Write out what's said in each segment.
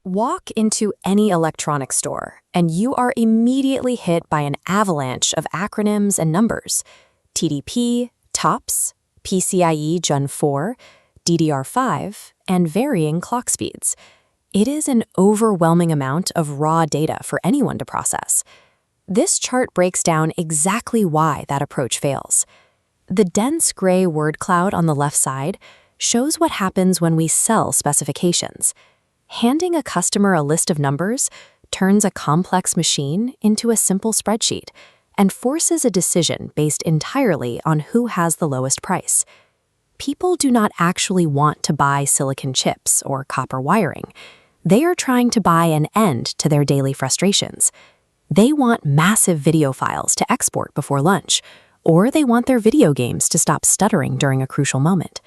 Walk into any electronics store, and you are immediately hit by an avalanche of acronyms and numbers. TDP, TOPS, PCIe Gen 4, DDR5, and varying clock speeds. It is an overwhelming amount of raw data for anyone to process. This chart breaks down exactly why that approach fails. The dense gray word cloud on the left side shows what happens when we sell specifications. Handing a customer a list of numbers turns a complex machine into a simple spreadsheet and forces a decision based entirely on who has the lowest price. People do not actually want to buy silicon chips or copper wiring. They are trying to buy an end to their daily frustrations. They want massive video files to export before lunch, or they want their video games to stop stuttering during a crucial moment.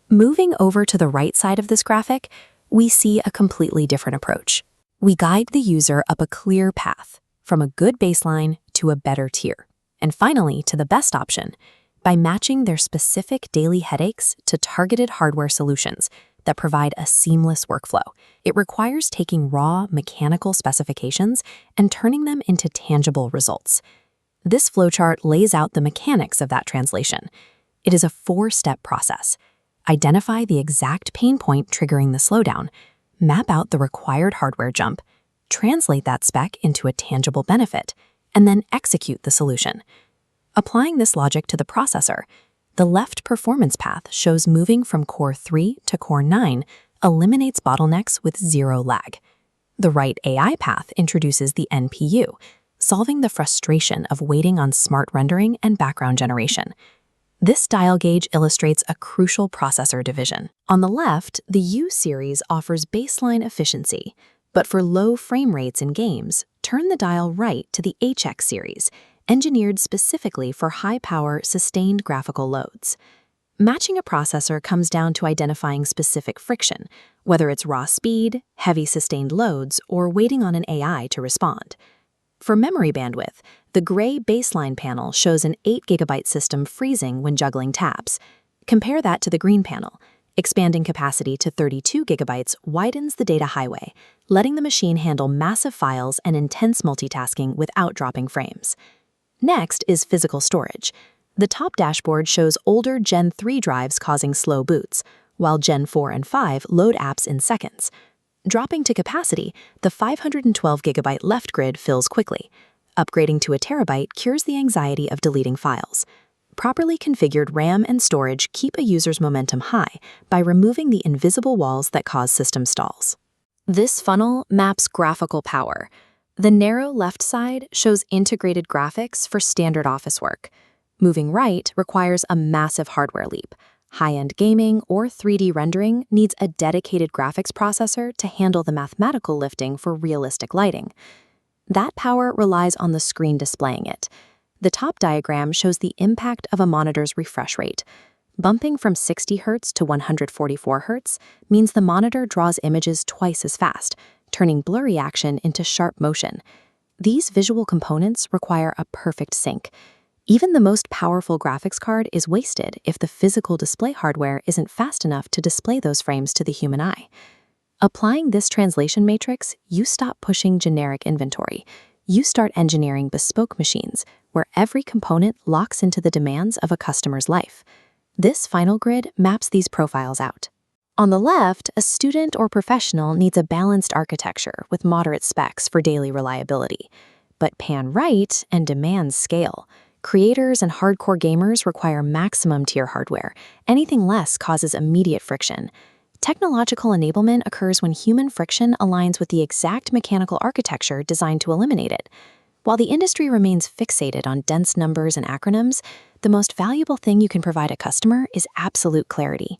Moving over to the right side of this graphic, we see a completely different approach. We guide the user up a clear path, from a good baseline to a better tier, and finally to the best option, by matching their specific daily headaches to targeted hardware solutions that provide a seamless workflow. It requires taking raw mechanical specifications and turning them into tangible results. This flowchart lays out the mechanics of that translation. It is a 4-step process. Identify the exact pain point triggering the slowdown, map out the required hardware jump, translate that spec into a tangible benefit, and then execute the solution. Applying this logic to the processor, the left performance path shows moving from Core 3 to Core 9 eliminates bottlenecks with zero lag. The right AI path introduces the NPU, solving the frustration of waiting on smart rendering and background generation. This dial gauge illustrates a crucial processor division. On the left, the U series offers baseline efficiency, but for low frame rates in games, turn the dial right to the HX series, engineered specifically for high-power, sustained graphical loads. Matching a processor comes down to identifying specific friction, whether it's raw speed, heavy sustained loads, or waiting on an AI to respond. For memory bandwidth, the gray baseline panel shows an 8 GB system freezing when juggling tabs. Compare that to the green panel. Expanding capacity to 32 GB widens the data highway, letting the machine handle massive files and intense multitasking without dropping frames. Next is physical storage. The top dashboard shows older Gen 3 drives causing slow boots, while Gen 4 and 5 load apps in seconds. Dropping to capacity, the 512 GB left grid fills quickly. Upgrading to a terabyte cures the anxiety of deleting files. Properly configured RAM and storage keep a user's momentum high by removing the invisible walls that cause system stalls. This funnel maps graphical power. The narrow left side shows integrated graphics for standard office work. Moving right requires a massive hardware leap. High-end gaming or 3D rendering needs a dedicated graphics processor to handle the mathematical lifting for realistic lighting. That power relies on the screen displaying it. The top diagram shows the impact of a monitor's refresh rate. Bumping from 60 Hz to 144 Hz means the monitor draws images twice as fast, turning blurry action into sharp motion. These visual components require a perfect sync. Even the most powerful graphics card is wasted if the physical display hardware isn't fast enough to display those frames to the human eye. Applying this translation matrix, you stop pushing generic inventory. You start engineering bespoke machines where every component locks into the demands of a customer's life. This final grid maps these profiles out. On the left, a student or professional needs a balanced architecture with moderate specs for daily reliability. But pan right and demands scale. Creators and hardcore gamers require maximum tier hardware. Anything less causes immediate friction. Technological enablement occurs when human friction aligns with the exact mechanical architecture designed to eliminate it. While the industry remains fixated on dense numbers and acronyms, the most valuable thing you can provide a customer is absolute clarity.